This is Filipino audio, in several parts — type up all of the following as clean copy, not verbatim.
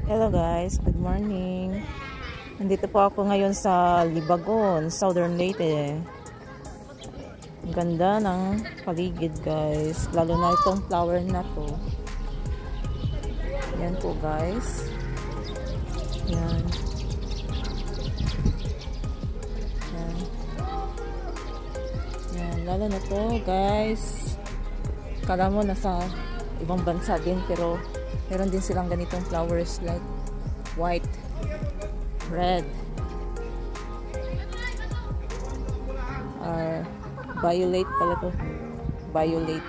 Hello guys, good morning. Nandito po ako ngayon sa Libagon, Southern Leyte. Ang ganda ng paligid guys, lalo na itong flower na to. Yan po guys. Yan. Yan. Yan, lalo na to guys. Kala mo nasa ibang bansa din pero meron din silang ganitong flowers like white, red, violet pala to. Violet.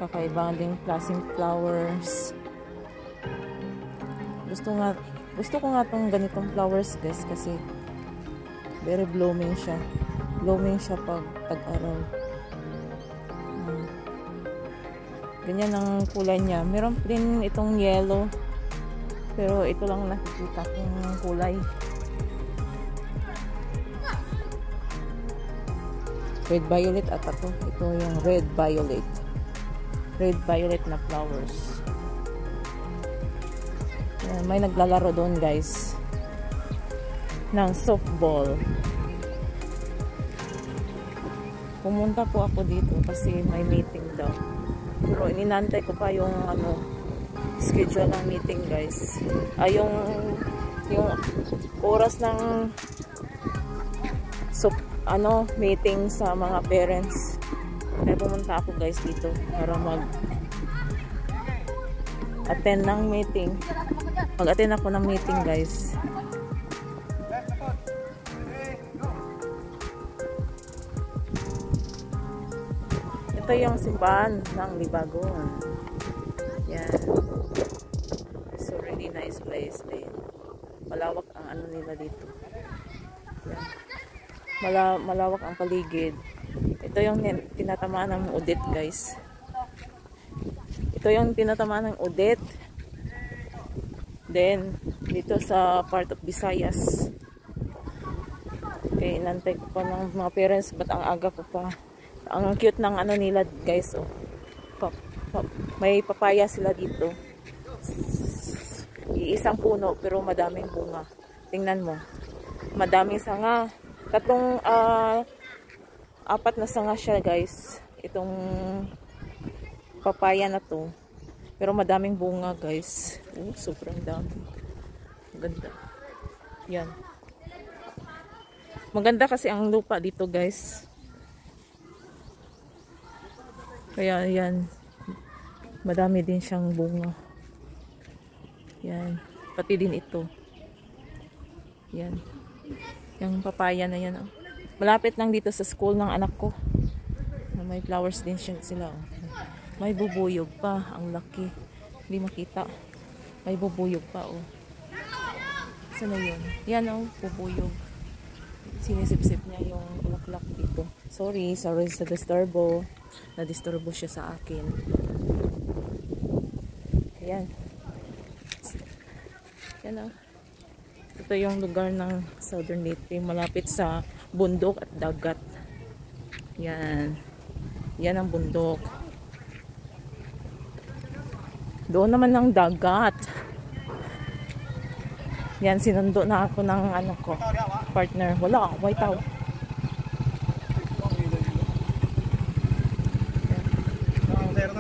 Kakaibang ding klaseng flowers. Gusto ko nga tong ganitong flowers guys kasi very blooming siya. Blooming siya pag tag-araw. Ganyan ang kulay niya. Meron din itong yellow. Pero ito lang nakikita kong kulay. Red violet at ito. Ito yung red violet. Red violet na flowers. Yan, may naglalaro doon guys. Ng softball. Pumunta po ako dito kasi may meeting daw. Pero ininantay ko pa yung schedule ng meeting guys. Yung oras ng meeting sa mga parents. Kaya pumunta ako guys dito para attend ng meeting. Mag-attend ako ng meeting guys. Ito yung simbahan ng Libagon. Yan. So really nice place din. Malawak ang nila dito. Yan. Malawak ang paligid. Ito yung tinatamaan ng udet guys. Ito yung tinatamaan ng udet. Then dito sa part of Visayas. Okay, inantay ko pa ng mga parents. Ba't ang aga ko pa? Ang cute ng nila guys. Oh. May papaya sila dito. Iisang puno pero madaming bunga. Tingnan mo. Madaming sanga. Apat na sanga siya guys. Itong papaya na to. Pero madaming bunga guys. Sobrang dami. Maganda. Yan. Maganda kasi ang lupa dito guys. Kaya yan, madami din siyang bunga. Yan, pati din ito. Yan, yung papaya na yan. Oh. Malapit lang dito sa school ng anak ko. May flowers din sila. Oh. May bubuyog pa, ang laki. Hindi makita. May bubuyog pa. Oh. Saan na yun? Yan oh, bubuyog. Sinisip-sip niya yung bulaklak dito. Sorry sa disturbo. Na-disturbo siya sa akin. Ayan. Yan o. Ito yung lugar ng Southern Leyte. Malapit sa bundok at dagat. Yan. Yan ang bundok. Doon naman ng dagat. Yan, sinundo na ako ng partner. Wala, white out. Sir,